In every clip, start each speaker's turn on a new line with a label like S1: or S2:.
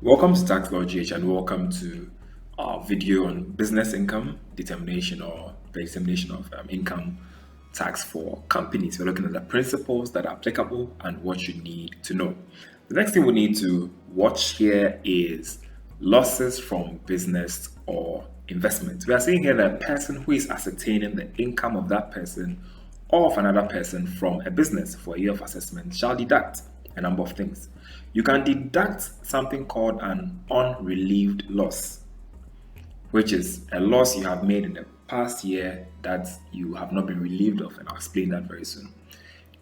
S1: Welcome to TaxLawGH and welcome to our video on business income determination or the determination of income tax for companies. We're looking at the principles that are applicable and what you need to know. The next thing we need to watch here is losses from business or investment. We are saying here that a person who is ascertaining the income of that person or of another person from a business for a year of assessment shall deduct a number of things. You can deduct something called an unrelieved loss, which is a loss you have made in the past year that you have not been relieved of, and I'll explain that very soon.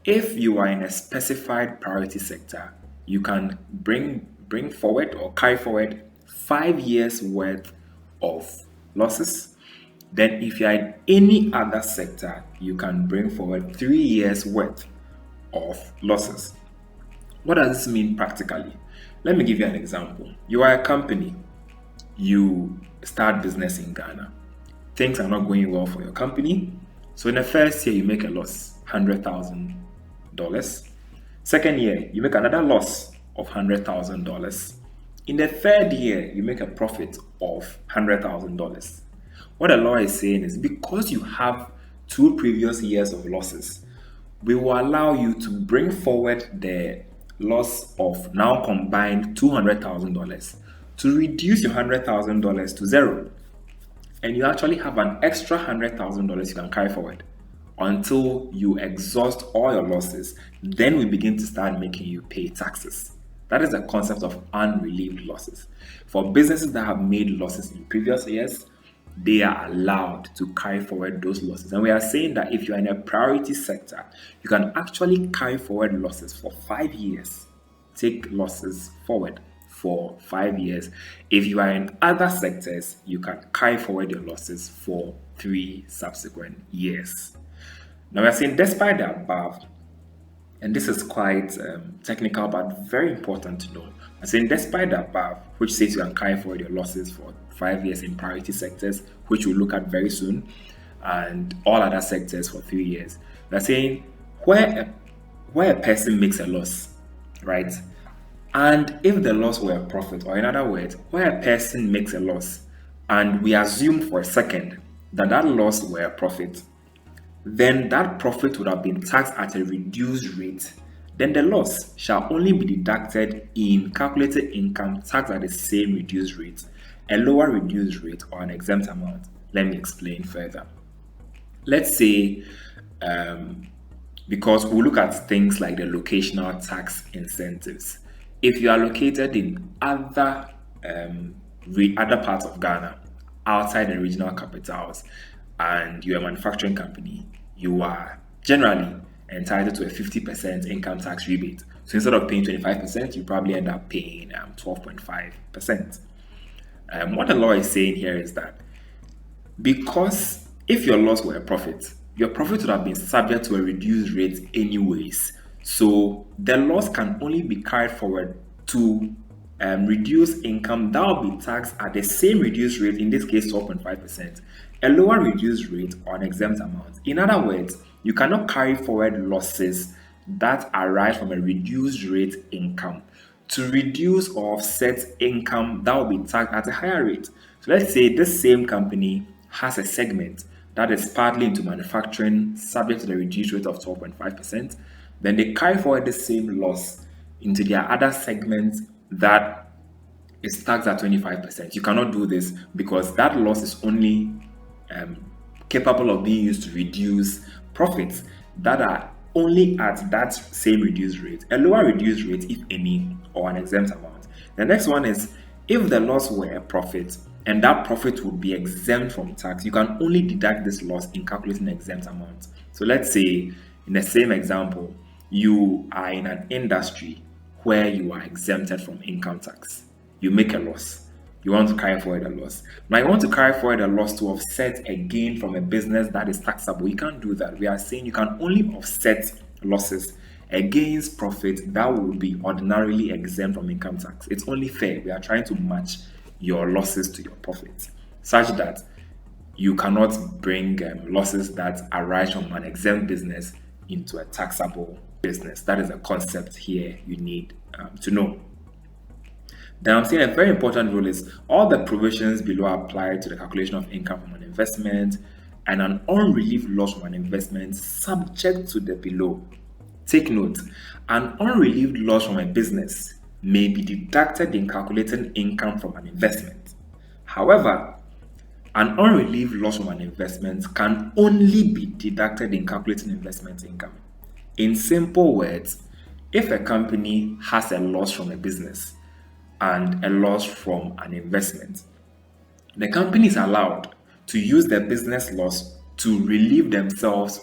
S1: If you are in a specified priority sector, you can bring forward or carry forward 5 years worth of losses. Then if you are in any other sector, you can bring forward 3 years worth of losses. What does this mean practically? Let me give you an example. You are a company. You start business in Ghana. Things are not going well for your company. So in the first year, you make a loss, $100,000. Second year, you make another loss of $100,000. In the third year, you make a profit of $100,000. What the law is saying is because you have 2 previous years of losses, we will allow you to bring forward the loss of now combined $200,000 to reduce your $100,000 to zero, and you actually have an extra $100,000 you can carry forward until you exhaust all your losses. Then we begin to start making you pay taxes. That is the concept of unrelieved losses. For businesses that have made losses in previous years, they are allowed to carry forward those losses. And we are saying that if you are in a priority sector, you can actually carry forward losses for 5 years. Take losses forward for 5 years. If you are in other sectors, you can carry forward your losses for 3 subsequent years. Now we are saying despite the above, and this is quite technical but very important to know. I'm saying despite the above, which says you can carry forward your losses for 5 years in priority sectors, which we'll look at very soon, and all other sectors for 3 years. We're saying where a person makes a loss, right? And if the loss were a profit, or in other words, where a person makes a loss, and we assume for a second that that loss were a profit, then that profit would have been taxed at a reduced rate. Then the loss shall only be deducted in calculated income taxed at the same reduced rate, a lower reduced rate, or an exempt amount. Let me explain further. Let's say, because we'll look at things like the locational tax incentives. If you are located in other parts of Ghana, outside the regional capitals, and you're a manufacturing company, you are generally entitled to a 50% income tax rebate. So instead of paying 25%, you probably end up paying 12.5%. What the law is saying here is that because if your loss were a profit, your profit would have been subject to a reduced rate anyways. So the loss can only be carried forward to reduce income that will be taxed at the same reduced rate, in this case 12.5%, a lower reduced rate, or an exempt amount. In other words, you cannot carry forward losses that arise from a reduced rate income to reduce or offset income that will be taxed at a higher rate. So let's say this same company has a segment that is partly into manufacturing, subject to the reduced rate of 12.5%. Then they carry forward the same loss into their other segments that is taxed at 25%. You cannot do this because that loss is only capable of being used to reduce profits that are only at that same reduced rate, a lower reduced rate, if any, or an exempt amount. The next one is if the loss were a profit and that profit would be exempt from tax, you can only deduct this loss in calculating the exempt amount. So let's say in the same example, you are in an industry where you are exempted from income tax. You make a loss. You want to carry forward a loss. Now, you want to carry forward a loss to offset a gain from a business that is taxable. You can't do that. We are saying you can only offset losses against profit that will be ordinarily exempt from income tax. It's only fair. We are trying to match your losses to your profits such that you cannot bring losses that arise from an exempt business into a taxable business. That is a concept here you need to know. Then I'm saying a very important rule is all the provisions below apply to the calculation of income from an investment and an unrelieved loss from an investment subject to the below. Take note, an unrelieved loss from a business may be deducted in calculating income from an investment. However, an unrelieved loss from an investment can only be deducted in calculating investment income. In simple words, if a company has a loss from a business and a loss from an investment, the company is allowed to use the business loss to relieve themselves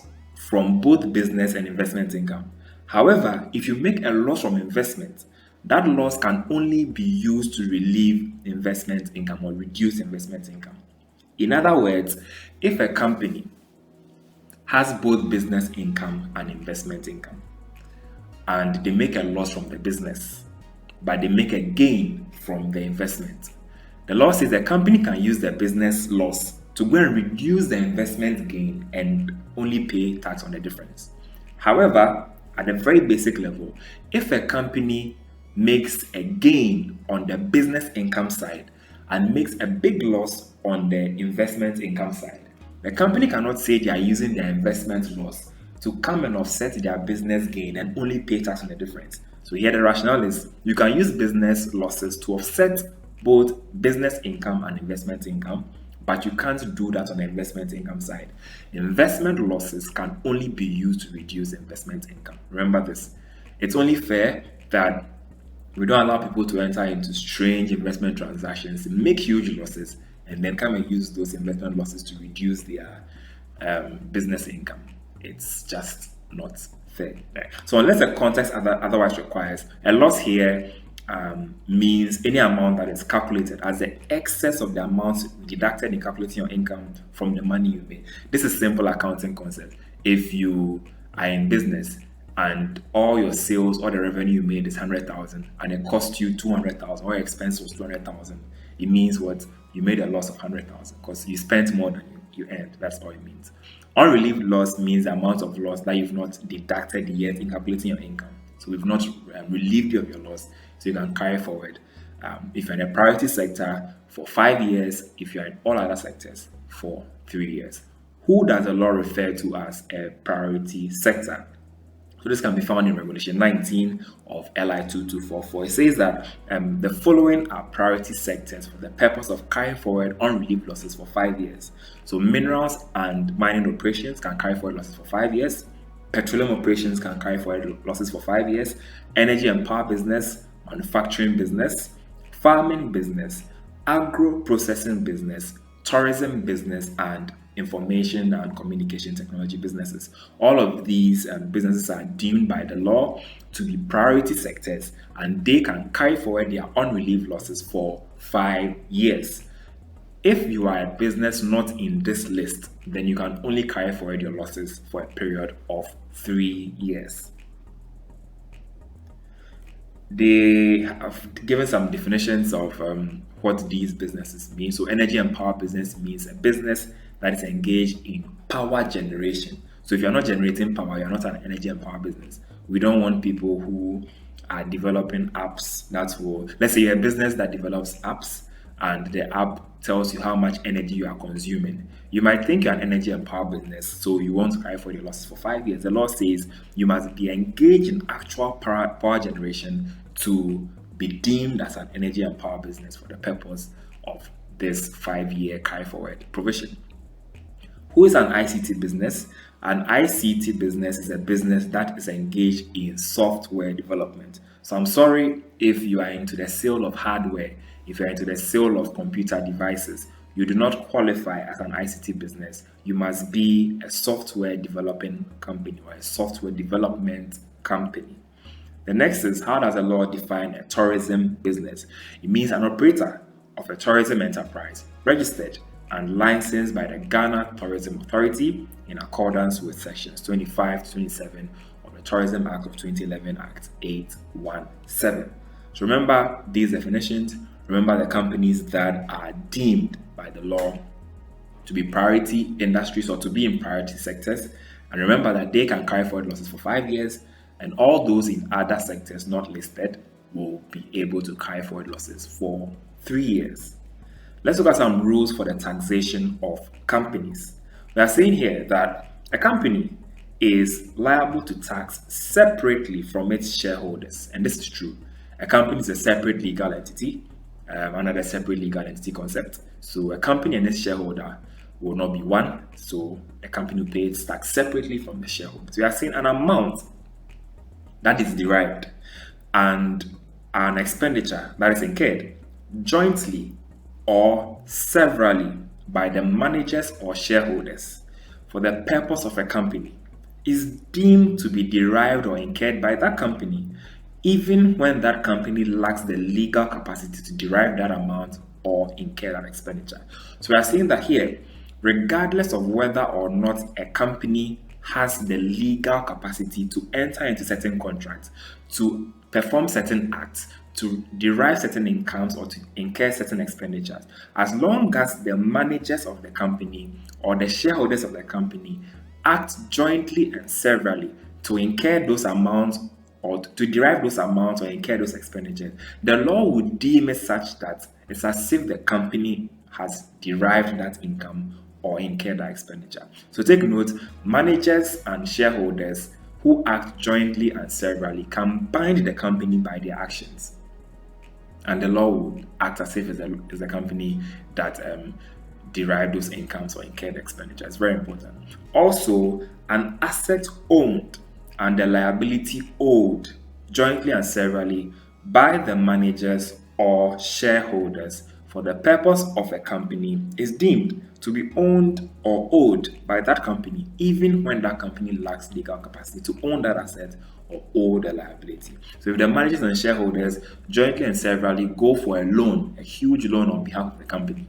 S1: from both business and investment income. However, if you make a loss from investment, that loss can only be used to relieve investment income or reduce investment income. In other words, if a company has both business income and investment income, and they make a loss from the business, but they make a gain from the investment, the law says the company can use the business loss to go and reduce the investment gain and only pay tax on the difference. However, at a very basic level, if a company makes a gain on the business income side and makes a big loss on the investment income side, the company cannot say they are using their investment loss to come and offset their business gain and only pay tax on the difference. So here the rationale is you can use business losses to offset both business income and investment income, but you can't do that on the investment income side. Investment losses can only be used to reduce investment income. Remember this. It's only fair that we don't allow people to enter into strange investment transactions, make huge losses, and then come and use those investment losses to reduce their business income. It's just not fair. So unless the context otherwise requires, a loss here means any amount that is calculated as the excess of the amounts deducted in calculating your income from the money you made. This is simple accounting concept. If you are in business and all your sales, all the revenue you made is 100,000 and it cost you 200,000, or your expense was 200,000, it means what? You made a loss of 100,000 because you spent more than you earned. That's all it means. Unrelieved loss means the amount of loss that you've not deducted yet in calculating your income. So we've not relieved you of your loss, so you can carry forward. If you're in a priority sector for 5 years, if you're in all other sectors for 3 years. Who does the law refer to as a priority sector? So this can be found in Regulation 19 of LI 2244. It says that the following are priority sectors for the purpose of carrying forward unrelieved losses for 5 years. So minerals and mining operations can carry forward losses for 5 years. Petroleum operations can carry forward losses for 5 years. Energy and power business, manufacturing business, farming business, agro-processing business, tourism business, and information and communication technology businesses. All of these businesses are deemed by the law to be priority sectors, and they can carry forward their unrelieved losses for 5 years. If you are a business not in this list, then you can only carry forward your losses for a period of 3 years. They have given some definitions of what these businesses mean. So energy and power business means a business that is engaged in power generation. So if you're not generating power, you're not an energy and power business. We don't want people who are developing apps that will, let's say you're a business that develops apps and the app tells you how much energy you are consuming. You might think you're an energy and power business, so you want to carry forward your losses for 5 years. The law says you must be engaged in actual power generation to be deemed as an energy and power business for the purpose of this 5-year carry forward provision. Who is an ICT business? An ICT business is a business that is engaged in software development. So I'm sorry if you are into the sale of hardware, if you're into the sale of computer devices, you do not qualify as an ICT business. You must be a software developing company or a software development company. The next is, how does the law define a tourism business? It means an operator of a tourism enterprise registered and licensed by the Ghana Tourism Authority in accordance with sections 25 to 27 of the Tourism Act of 2011, Act 817. So remember these definitions. Remember the companies that are deemed by the law to be priority industries or to be in priority sectors. And remember that they can carry forward losses for 5 years, and all those in other sectors not listed will be able to carry forward losses for 3 years. Let's look at some rules for the taxation of companies. We are saying here that a company is liable to tax separately from its shareholders, and this is true. A company is a separate legal entity, another separate legal entity concept. So a company and its shareholder will not be one, so a company will pay its tax separately from the shareholders. We are saying an amount that is derived and an expenditure that is incurred jointly or severally by the managers or shareholders for the purpose of a company is deemed to be derived or incurred by that company, even when that company lacks the legal capacity to derive that amount or incur that expenditure. So we are saying that here, regardless of whether or not a company has the legal capacity to enter into certain contracts, to perform certain acts, to derive certain incomes, or to incur certain expenditures, as long as the managers of the company or the shareholders of the company act jointly and severally to incur those amounts or to derive those amounts or incur those expenditures, the law would deem it such that it's as if the company has derived that income or incurred that expenditure. So take note, managers and shareholders who act jointly and severally can bind the company by their actions. And the law will act as if it's the company that derived those incomes or incurred expenditure. It's very important. Also, an asset owned and the liability owed jointly and severally by the managers or shareholders for the purpose of a company is deemed to be owned or owed by that company, even when that company lacks legal capacity to own that asset or owe the liability. So if the managers and shareholders jointly and severally go for a loan, a huge loan on behalf of the company,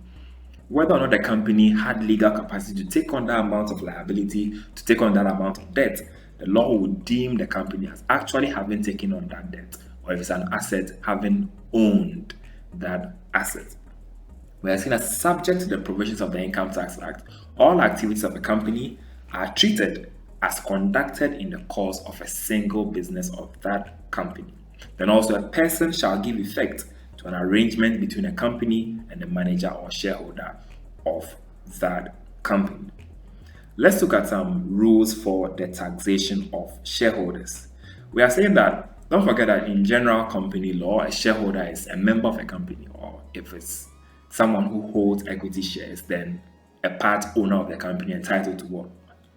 S1: whether or not the company had legal capacity to take on that amount of liability, to take on that amount of debt, the law would deem the company as actually having taken on that debt, or if it's an asset, having owned that asset. We are saying that subject to the provisions of the Income Tax Act, all activities of a company are treated as conducted in the course of a single business of that company. Then also a person shall give effect to an arrangement between a company and the manager or shareholder of that company. Let's look at some rules for the taxation of shareholders. We are saying that, don't forget that in general company law, a shareholder is a member of a company, or if it's someone who holds equity shares, then a part owner of the company entitled to what?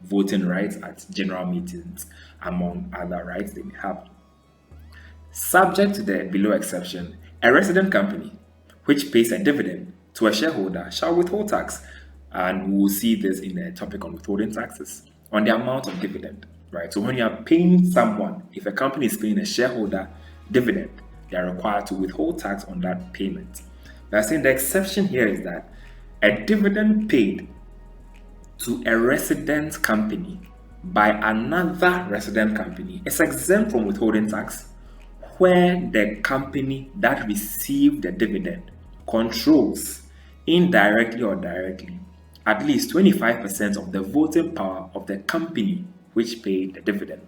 S1: Voting rights at general meetings, among other rights they may have. Subject to the below exception, a resident company which pays a dividend to a shareholder shall withhold tax, and we will see this in a topic on withholding taxes, on the amount of dividend, right? So when you are paying someone, if a company is paying a shareholder dividend, they are required to withhold tax on that payment. But I'm saying the exception here is that a dividend paid to a resident company by another resident company is exempt from withholding tax where the company that received the dividend controls, indirectly or directly, at least 25% of the voting power of the company which paid the dividend.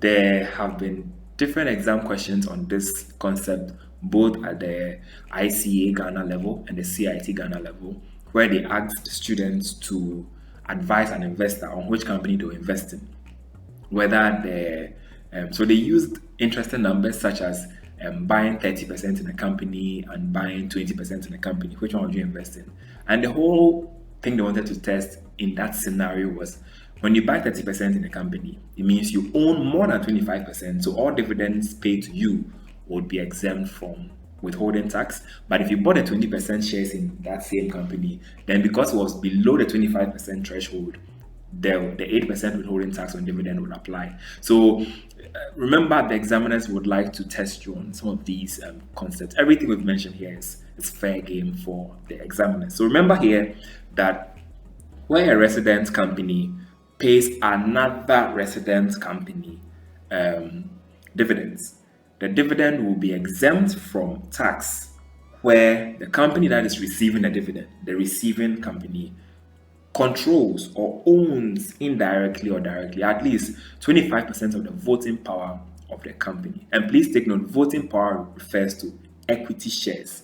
S1: There have been different exam questions on this concept, both at the ICA Ghana level and the CIT Ghana level, where they asked students to advise an investor on which company to invest in. So they used interesting numbers such as buying 30% in a company and buying 20% in a company. Which one would you invest in? And the whole thing they wanted to test in that scenario was, when you buy 30% in a company, it means you own more than 25%, so all dividends paid to you would be exempt from withholding tax. But if you bought a 20% shares in that same company, then because it was below the 25% threshold, the 8% withholding tax on dividend would apply. So remember, the examiners would like to test you on some of these concepts. Everything we've mentioned here is fair game for the examiners. So remember here that where a resident company pays another resident company dividends, the dividend will be exempt from tax where the company that is receiving the dividend, the receiving company, controls or owns indirectly or directly at least 25% of the voting power of the company. And please take note, voting power refers to equity shares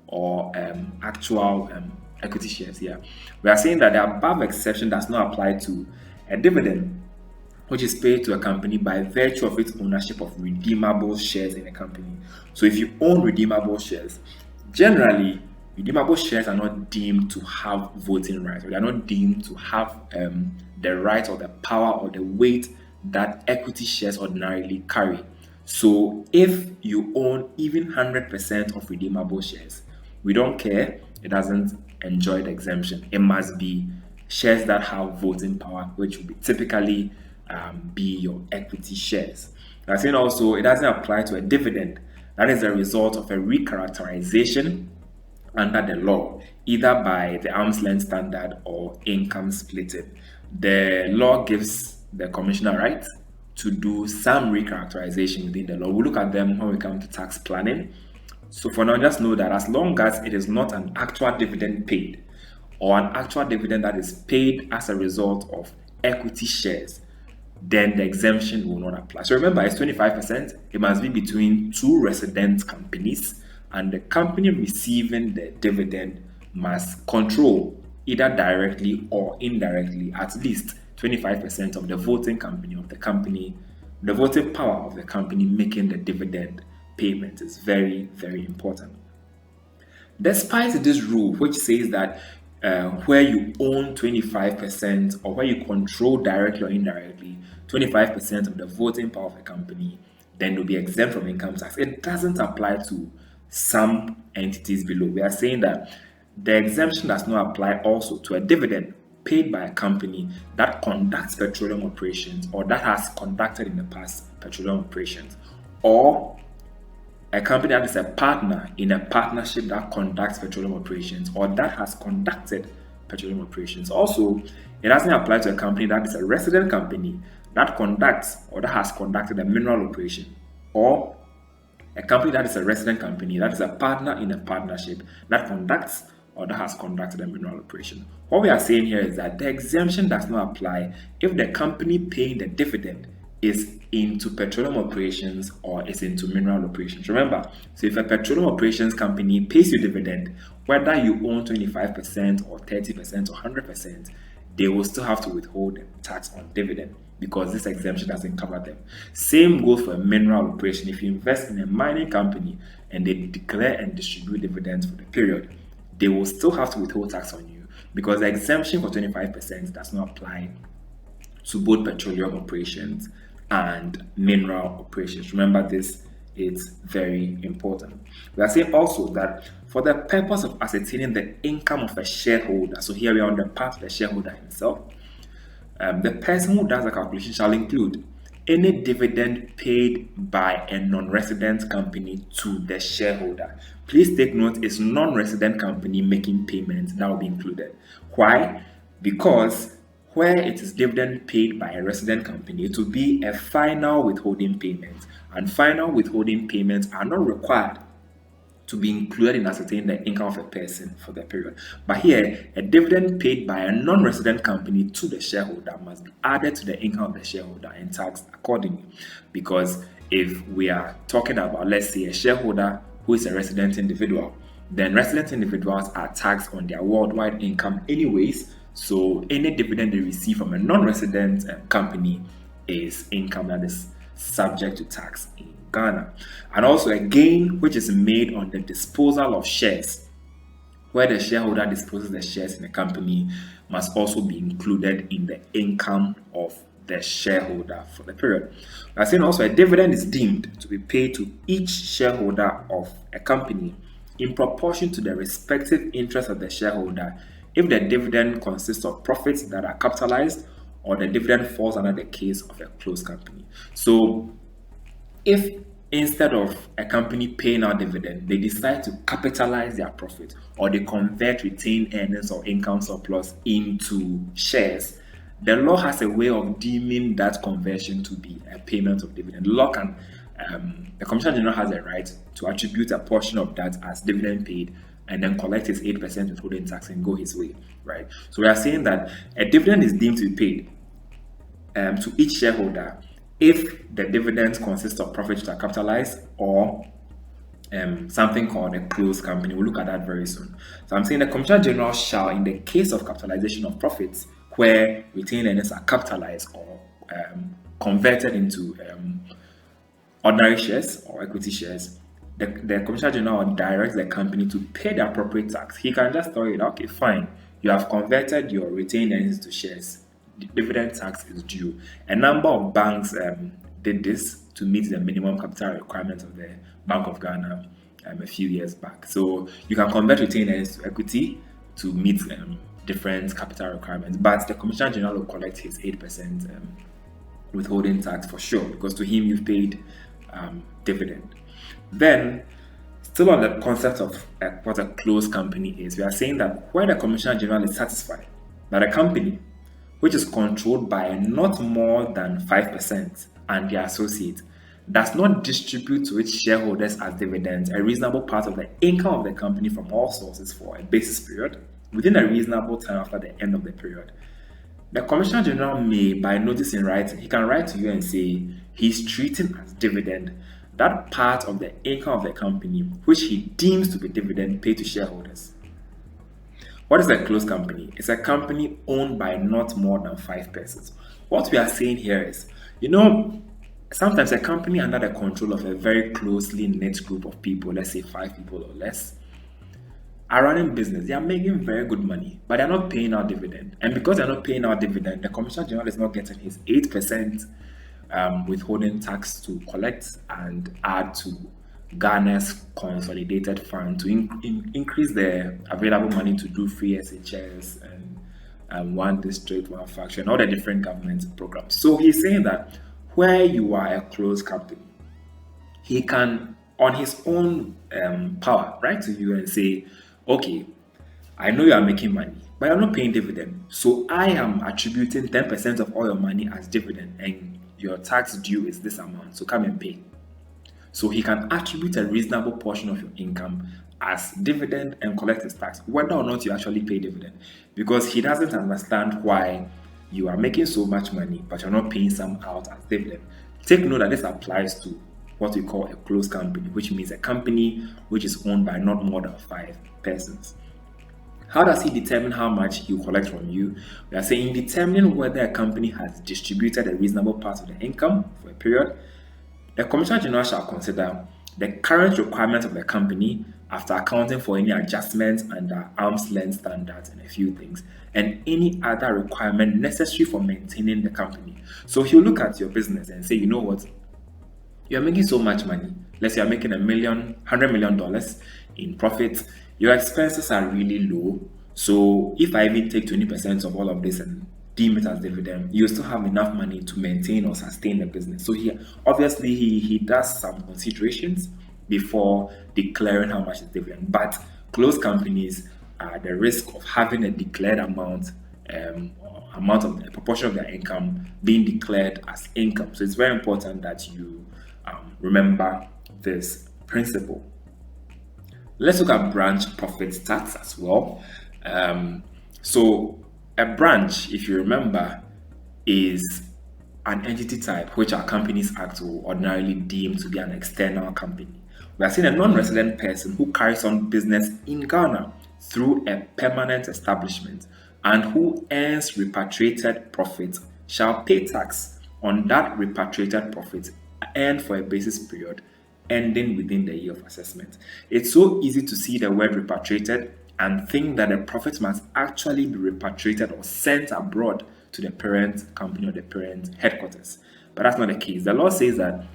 S1: or actual equity shares. Yeah, we are saying that the above exception does not apply to a dividend which is paid to a company by virtue of its ownership of redeemable shares in a company. So if you own redeemable shares, generally redeemable shares are not deemed to have voting rights, or they are not deemed to have the right or the power or the weight that equity shares ordinarily carry. So if you own even 100% of redeemable shares, we don't care, it doesn't enjoy the exemption. It must be shares that have voting power, which will be typically be your equity shares. I think also it doesn't apply to a dividend. That is a result of a recharacterization under the law, either by the arm's length standard or income splitting. The law gives the commissioner right to do some recharacterization within the law. We'll look at them when we come to tax planning. So for now, just know that as long as it is not an actual dividend paid or an actual dividend that is paid as a result of equity shares, then the exemption will not apply. So remember, it's 25%. It must be between two resident companies, and the company receiving the dividend must control, either directly or indirectly, at least 25% of the voting company of the company, the voting power of the company making the dividend payment is very, very important. Despite this rule, which says that where you own 25% or where you control directly or indirectly 25% of the voting power of a company, then you'll be exempt from income tax. It doesn't apply to some entities below. We are saying that the exemption does not apply also to a dividend paid by a company that conducts petroleum operations or that has conducted in the past petroleum operations, or a company that is a partner in a partnership that conducts petroleum operations or that has conducted petroleum operations. Also, it doesn't apply to a company that is a resident company that conducts or that has conducted a mineral operation, or a company that is a resident company that is a partner in a partnership that conducts or that has conducted a mineral operation. What we are saying here is that the exemption does not apply if the company paying the dividend is into petroleum operations or is into mineral operations. Remember, so if a petroleum operations company pays you dividend, whether you own 25% or 30% or 100%, they will still have to withhold tax on dividend because this exemption doesn't cover them. Same goes for a mineral operation. If you invest in a mining company and they declare and distribute dividends for the period, they will still have to withhold tax on you because the exemption for 25% does not apply to both petroleum operations and mineral operations. Remember this, it's very important. We are saying also that for the purpose of ascertaining the income of a shareholder, so here we are on the part of the shareholder himself, the person who does the calculation shall include any dividend paid by a non-resident company to the shareholder. Please take note, it's non-resident company making payments that will be included. Why? Because where it is dividend paid by a resident company, it will be a final withholding payment, and final withholding payments are not required to be included in ascertaining the income of a person for the period. But here, a dividend paid by a non-resident company to the shareholder must be added to the income of the shareholder and taxed accordingly. Because if we are talking about, let's say, a shareholder who is a resident individual, then resident individuals are taxed on their worldwide income anyways. So any dividend they receive from a non-resident company is income that is subject to tax in Ghana. And also a gain which is made on the disposal of shares, where the shareholder disposes the shares in a company, must also be included in the income of the shareholder for the period. I saying also a dividend is deemed to be paid to each shareholder of a company in proportion to the respective interest of the shareholder if the dividend consists of profits that are capitalized or the dividend falls under the case of a closed company. So if instead of a company paying out dividend, they decide to capitalize their profit or they convert retained earnings or income surplus into shares, the law has a way of deeming that conversion to be a payment of dividend. The law can, the Commissioner General has a right to attribute a portion of that as dividend paid and then collect his 8% withholding tax and go his way, right? So we are saying that a dividend is deemed to be paid to each shareholder if the dividends consist of profits that are capitalized or something called a closed company. We'll look at that very soon. So I'm saying the Commissioner General shall, in the case of capitalization of profits, where retained earnings are capitalized or converted into ordinary shares or equity shares, the Commissioner General directs the company to pay the appropriate tax. He can just tell you, okay, fine, you have converted your retained earnings to shares. The dividend tax is due. A number of banks did this to meet the minimum capital requirements of the Bank of Ghana a few years back. So you can convert retained earnings to equity to meet different capital requirements, but the Commissioner General will collect his 8% withholding tax for sure, because to him you've paid dividend. Then, still on the concept of what a closed company is, we are saying that where the Commissioner General is satisfied that a company which is controlled by not more than 5% and their associates does not distribute to its shareholders as dividends a reasonable part of the income of the company from all sources for a basis period within a reasonable time after the end of the period, the Commissioner General may, by notice in writing, he can write to you and say he's treating as dividend that part of the income of the company which he deems to be dividend paid to shareholders. What is a closed company? It's a company owned by not more than 5 persons. What we are saying here is, sometimes a company under the control of a very closely knit group of people, let's say 5 people or less, are running business. They are making very good money, but they're not paying out dividend. And because they're not paying out dividend, the Commissioner General is not getting his 8% withholding tax to collect and add to Ghana's consolidated fund to increase the available money to do free SHS and one district, one faction, all the different government programs. So he's saying that where you are a closed company, he can, on his own power, write to you and say, okay, I know you are making money, but you're not paying dividend. So I am attributing 10% of all your money as dividend, and your tax due is this amount. So come and pay. So he can attribute a reasonable portion of your income as dividend and collect his tax, whether or not you actually pay dividend, because he doesn't understand why you are making so much money, but you're not paying some out as dividend. Take note that this applies to what we call a closed company, which means a company which is owned by not more than 5 persons. How does he determine how much he will collect from you? We are saying, in determining whether a company has distributed a reasonable part of the income for a period, the Commissioner General shall consider the current requirements of the company after accounting for any adjustments under arm's length standards and a few things, and any other requirement necessary for maintaining the company. So he'll look at your business and say, you know what, you're making so much money. Let's say you're making $100 million in profit. Your expenses are really low. So if I even take 20% of all of this and deem it as dividend, you still have enough money to maintain or sustain the business. So he does some considerations before declaring how much is dividend. But closed companies are the risk of having a declared amount of a proportion of their income being declared as income. So it's very important that you remember this principle. Let's look at branch profit tax as well. So a branch, if you remember, is an entity type which our Companies Act will ordinarily deem to be an external company. We are seeing a non-resident person who carries on business in Ghana through a permanent establishment and who earns repatriated profit shall pay tax on that repatriated profit earned for a basis period ending within the year of assessment. It's so easy to see the word repatriated and think that the profit must actually be repatriated or sent abroad to the parent company or the parent headquarters. But that's not the case. The law says that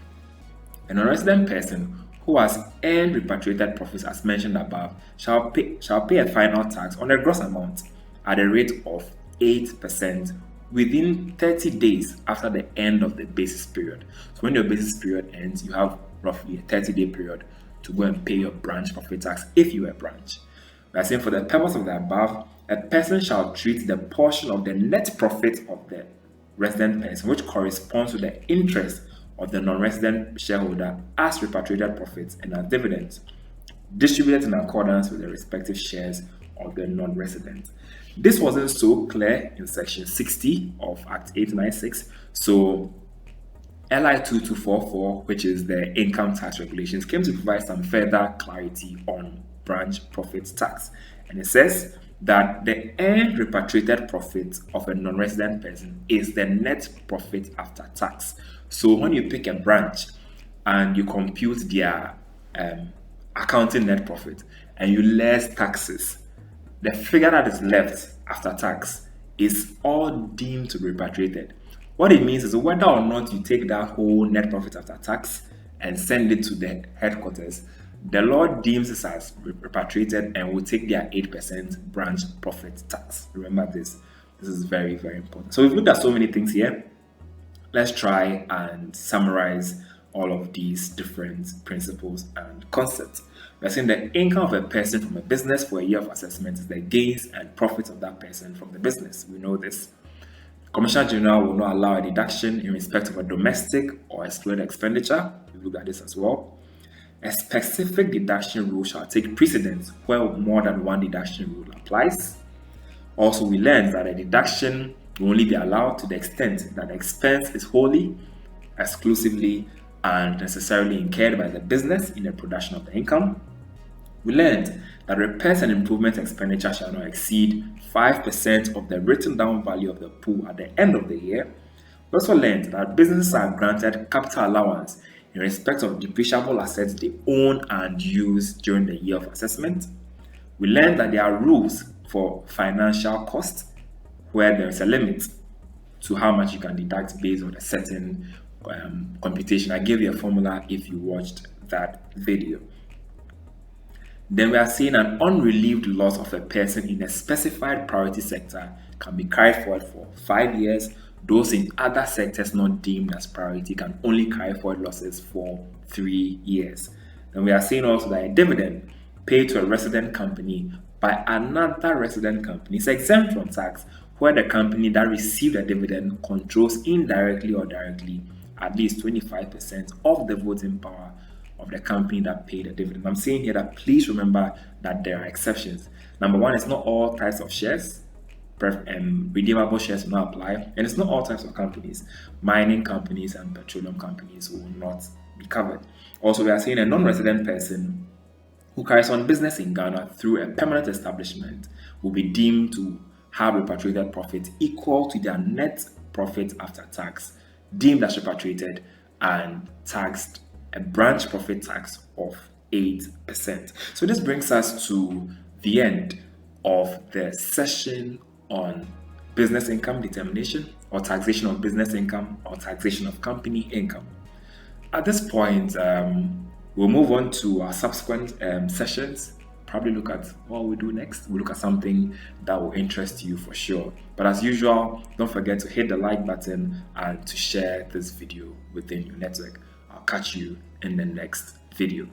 S1: a non-resident person who has earned repatriated profits as mentioned above shall pay a final tax on the gross amount at a rate of 8% within 30 days after the end of the basis period. So when your basis period ends, you have roughly a 30-day period to go and pay your branch profit tax if you are a branch. We are saying, for the purpose of the above, a person shall treat the portion of the net profit of the resident person which corresponds to the interest of the non-resident shareholder as repatriated profits and as dividends, distributed in accordance with the respective shares of the non-resident. This wasn't so clear in section 60 of Act 896. So LI 2244, which is the income tax regulations, came to provide some further clarity on branch profit tax. And it says that the earned repatriated profit of a non-resident person is the net profit after tax. So when you pick a branch and you compute their accounting net profit and you less taxes, the figure that is left after tax is all deemed to be repatriated. What it means is whether or not you take that whole net profit after tax and send it to the headquarters, the law deems it as repatriated and will take their 8% branch profit tax. Remember this. This is very, very important. So we've looked at so many things here. Let's try and summarize all of these different principles and concepts. We're saying the income of a person from a business for a year of assessment is the gains and profits of that person from the business. We know this. Commissioner General will not allow a deduction in respect of a domestic or excluded expenditure. We've looked at this as well. A specific deduction rule shall take precedence where more than one deduction rule applies. Also, we learned that a deduction will only be allowed to the extent that the expense is wholly, exclusively, and necessarily incurred by the business in the production of the income. We learned that repairs and improvement expenditure shall not exceed 5% of the written down value of the pool at the end of the year. We also learned that businesses are granted capital allowance in respect of depreciable assets they own and use during the year of assessment. We learned that there are rules for financial costs where there is a limit to how much you can deduct based on a certain computation. I gave you a formula if you watched that video. Then we are seeing an unrelieved loss of a person in a specified priority sector can be carried forward for 5 years. Those in other sectors not deemed as priority can only carry forward losses for 3 years. Then we are seeing also that a dividend paid to a resident company by another resident company is exempt from tax where the company that received a dividend controls indirectly or directly at least 25% of the voting power of the company that paid a dividend. I'm saying here that please remember that there are exceptions. Number one, it's not all types of shares. Redeemable shares will not apply, and it's not all types of companies. Mining companies and petroleum companies will not be covered. Also, we are saying a non-resident person who carries on business in Ghana through a permanent establishment will be deemed to have repatriated profit equal to their net profit after tax, deemed as repatriated and taxed a branch profit tax of 8%. So this brings us to the end of the session on business income determination or taxation of business income or taxation of company income. At this point, we'll move on to our subsequent sessions. Probably look at what we do next. We'll look at something that will interest you for sure. But as usual, don't forget to hit the like button and to share this video within your network. I'll catch you in the next video.